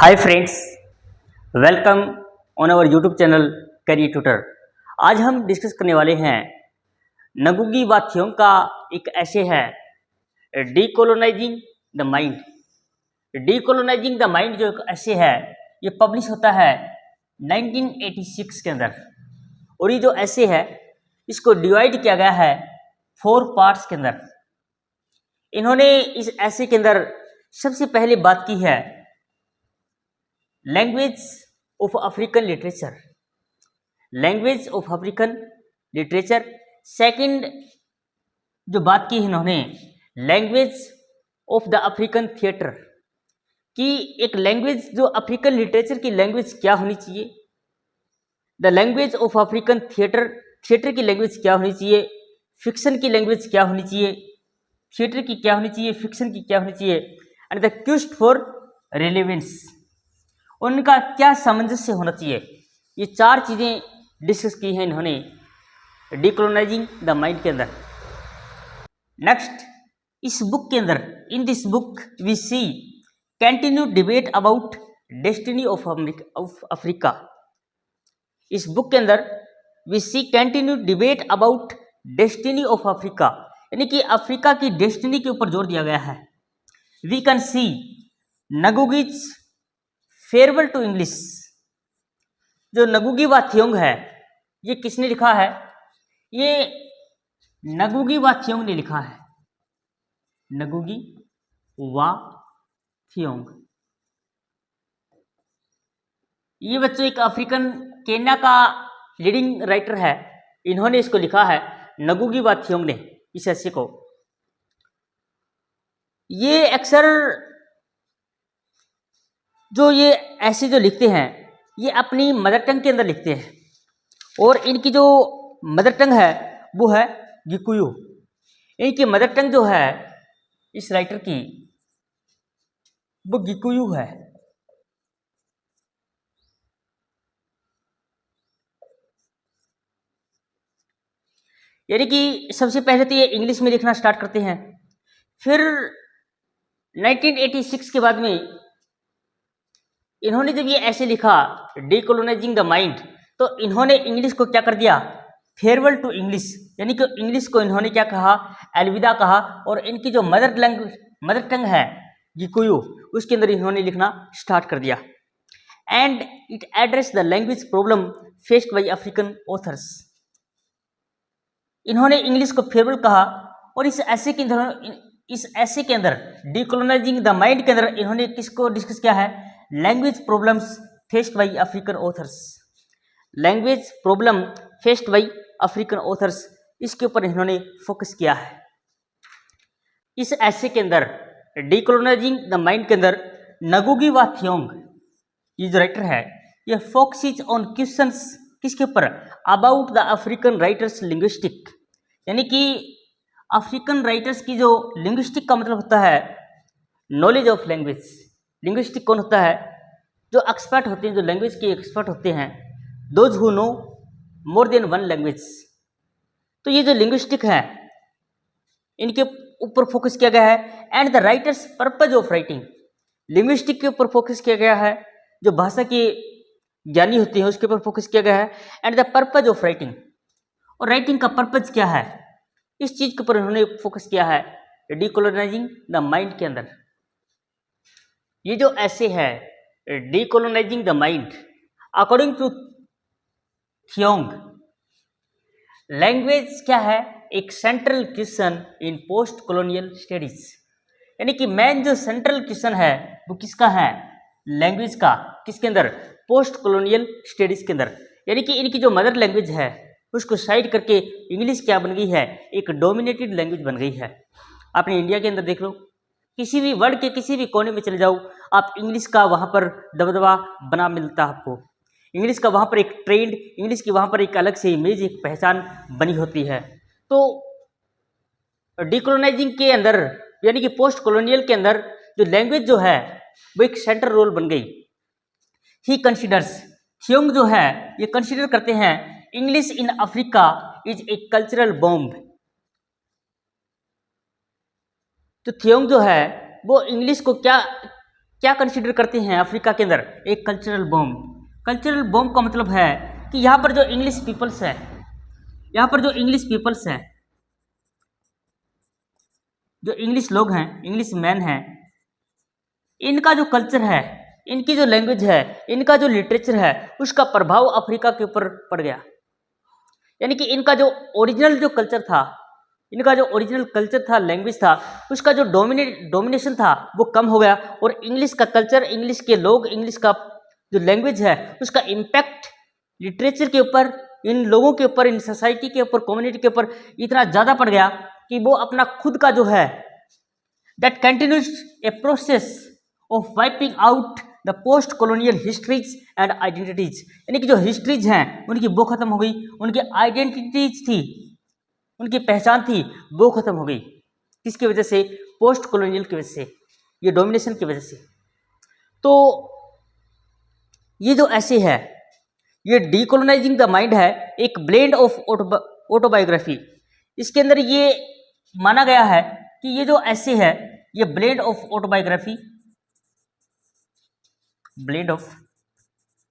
Hi friends, welcome on our YouTube channel Career Tutor. आज हम discuss करने वाले हैं नगुगी वात्स्योंग का एक ऐसे है decolonising the mind. डीकोलोनाइजिंग the mind जो एक ऐसे है ये पब्लिश होता है 1986 के अंदर। और ये जो ऐसे है इसको डिवाइड किया गया है 4 पार्ट्स के अंदर। इन्होंने इस ऐसे के अंदर सबसे पहले बात की है language of African literature, language of African literature. Second जो बात की इन्होंने language of the African theatre, कि एक लैंग्वेज जो अफ्रीकन लिटरेचर की लैंग्वेज क्या होनी चाहिए, the language of African theatre, theatre की लैंग्वेज क्या होनी चाहिए, फिक्शन की लैंग्वेज क्या होनी चाहिए, थिएटर की क्या होनी चाहिए, फिक्शन की क्या होनी चाहिए, and the quest for relevance, उनका क्या सामंजस्य होना चाहिए। ये 4 चीज़ें डिस्कस की हैं इन्होंने डीकोलोनाइजिंग द माइंड के अंदर। नेक्स्ट, इस बुक के अंदर, in this book we see continue debate about destiny of Africa. इस बुक के अंदर we see continue debate about destiny of Africa, यानी कि अफ्रीका की डेस्टिनी के ऊपर जोर दिया गया है। We can see Ngugi's farewell to English. जो नगुगी वात्स्योंग है ये किसने लिखा है? ये नगुगी वात्स्योंग ने लिखा है, नगुगी वात्स्योंग। ये बच्चों एक अफ्रीकन केन्या का लीडिंग राइटर है, इन्होंने इसको लिखा है नगुगी वात्स्योंग ने इस ऐसे को। ये अक्सर जो ये ऐसे जो लिखते हैं ये अपनी मदर टंग के अंदर लिखते हैं, और इनकी जो मदर टंग है वो है गिकुयू। इनकी मदर टंग जो है इस राइटर की वो गिकुयू है। यानी कि सबसे पहले तो ये इंग्लिश में लिखना स्टार्ट करते हैं, फिर 1986 के बाद में इन्होंने जब ये ऐसे लिखा डीकोलोनाइजिंग द माइंड, तो इन्होंने इंग्लिश को क्या कर दिया, फेयरवेल टू इंग्लिश, यानी कि इंग्लिश को इन्होंने क्या कहा, अलविदा कहा, और इनकी जो मदर टंग है गिकुयू उसके अंदर इन्होंने लिखना स्टार्ट कर दिया। And it address the language problem faced by African authors. इन्होंने इंग्लिश को फेयरवेल कहा, और इस ऐसे के अंदर डीकोलोनाइजिंग द माइंड के अंदर इन्होंने किसको डिस्कस किया है, language problems faced by African authors. Language problem faced by African authors, इसके ऊपर इन्होंने फोकस किया है। इस ऐसे के अंदर डीकोलोनाइजिंग द माइंड के अंदर नगुगी वात्स्योंग ये जो राइटर है ये फोकसिस ऑन क्वेश्चंस किसके ऊपर, about the African writers linguistic, यानी कि अफ्रीकन राइटर्स की जो लिंग्विस्टिक का मतलब होता है नॉलेज ऑफ लैंग्वेज। लिंग्विस्टिक कौन होता है, जो एक्सपर्ट होते हैं, जो लैंग्वेज के एक्सपर्ट होते हैं, those who know more than one language. तो ये जो लिंग्विस्टिक है इनके ऊपर फोकस किया गया है। And the writers purpose of writing, linguistic के ऊपर फोकस किया गया है, जो भाषा के ज्ञानी होते हैं उसके ऊपर फोकस किया गया है। And the purpose of writing, और राइटिंग का पर्पज क्या है, इस चीज के ऊपर उन्होंने फोकस किया है डीकोलोनाइजिंग द माइंड के अंदर। ये जो ऐसे है decolonising the mind, according to Thiong'o, language क्या है, एक central question in post colonial studies, यानी कि मेन जो सेंट्रल क्वेश्चन है वो किसका है, लैंग्वेज का, किसके अंदर, पोस्ट कॉलोनियल स्टडीज के अंदर। यानी कि इनकी जो मदर लैंग्वेज है उसको साइड करके इंग्लिश क्या बन गई है, एक डोमिनेटेड लैंग्वेज बन गई है। आपने इंडिया के अंदर देख लो, किसी भी वर्ल्ड के किसी भी कोने में चले जाओ आप, इंग्लिश का वहाँ पर दबदबा बना मिलता है आपको। इंग्लिश का वहाँ पर एक ट्रेंड, इंग्लिश की वहाँ पर एक अलग से इमेज, एक पहचान बनी होती है। तो डीकोलोनाइजिंग के अंदर यानी कि पोस्ट कॉलोनियल के अंदर जो लैंग्वेज जो है वो एक सेंटर रोल बन गई। ही कंसिडर्स, थियोंग जो है ये कंसिडर करते हैं English in Africa is a cultural bomb. तो थियोंग जो है वो इंग्लिश को क्या क्या कंसिडर करते हैं अफ्रीका के अंदर? एक कल्चरल बॉम्ब। कल्चरल बॉम्ब का मतलब है कि यहाँ पर जो इंग्लिश पीपल्स है, यहाँ पर जो इंग्लिश पीपल्स हैं, जो इंग्लिश लोग हैं, इंग्लिश मैन हैं, इनका जो कल्चर है, इनकी जो लैंग्वेज है, इनका जो लिटरेचर है, उसका प्रभाव अफ्रीका के ऊपर पड़ गया। यानी कि इनका जो ओरिजिनल जो कल्चर था, इनका जो ओरिजिनल कल्चर था, लैंग्वेज था, उसका जो डोमिनेशन था वो कम हो गया और इंग्लिश का कल्चर, इंग्लिश के लोग, इंग्लिश का जो लैंग्वेज है उसका इम्पैक्ट लिटरेचर के ऊपर, इन लोगों के ऊपर, इन सोसाइटी के ऊपर, कम्युनिटी के ऊपर इतना ज़्यादा पड़ गया कि वो अपना खुद का जो है that continues a process of wiping out the post colonial histories and identities. यानी कि जो हिस्ट्रीज हैं उनकी वो खत्म हो गई, उनकी आइडेंटिटीज थी, उनकी पहचान थी, वो खत्म हो गई। किसकी वजह से? पोस्ट कॉलोनियल की वजह से, ये डोमिनेशन की वजह से। तो ये जो ऐसे है, ये डीकोलोनाइजिंग द माइंड है, एक ब्लेंड ऑफ ऑटोबायोग्राफी। इसके अंदर ये माना गया है कि ये जो ऐसे है, ये blend of autobiography, blend of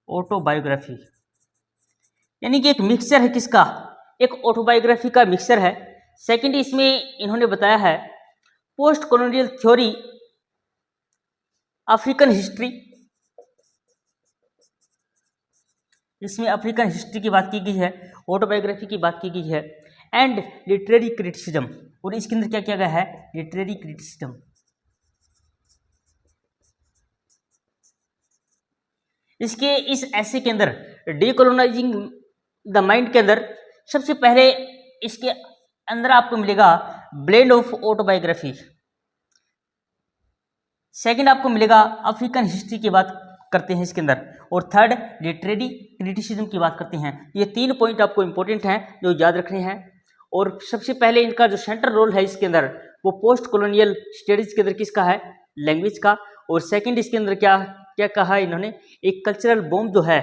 autobiography यानी कि एक मिक्सचर है। किसका? एक ऑटोबायोग्राफी का मिक्सचर है। सेकंड, इसमें इन्होंने बताया है post colonial theory, African history, इसमें अफ्रीकन हिस्ट्री की बात की गई है, ऑटोबायोग्राफी की बात की गई है, एंड लिटरेरी क्रिटिसिज्म। और इसके अंदर क्या किया गया है? Literary criticism. इसके इस ऐसे के अंदर डीकोलोनाइजिंग द माइंड के अंदर सबसे पहले इसके अंदर आपको मिलेगा ब्लेंड ऑफ ऑटोबायोग्राफी। सेकंड आपको मिलेगा अफ्रीकन हिस्ट्री की बात करते हैं इसके अंदर, और थर्ड लिटरेरी क्रिटिसिज्म की बात करते हैं। ये 3 पॉइंट आपको इंपॉर्टेंट हैं जो याद रखने हैं। और सबसे पहले इनका जो सेंट्रल रोल है इसके अंदर, वो पोस्ट कॉलोनियल स्टडीज के अंदर किसका है? लैंग्वेज का। और सेकंड इसके अंदर क्या क्या कहा इन्होंने? एक कल्चरल बॉम्ब जो है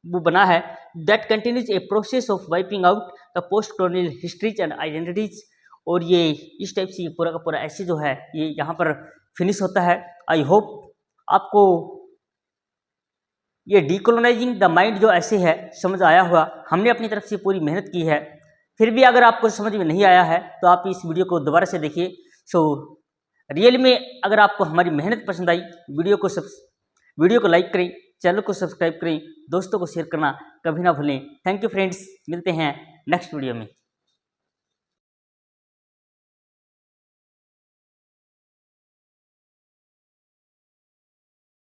वो बना है, that continues a process of wiping out the post colonial histories and identities. और ये इस टाइप से पूरा का पूरा ऐसे जो है ये यहाँ पर फिनिश होता है। आई होप आपको ये डीकोलोनाइजिंग द माइंड जो ऐसे है समझ आया हुआ। हमने अपनी तरफ से पूरी मेहनत की है, फिर भी अगर आपको समझ में नहीं आया है तो आप इस वीडियो को दोबारा से देखिए। सो रियल में अगर आपको हमारी मेहनत पसंद आई, वीडियो को लाइक करें, चैनल को सब्सक्राइब करें, दोस्तों को शेयर करना कभी ना भूलें। थैंक यू फ्रेंड्स, मिलते हैं नेक्स्ट वीडियो में।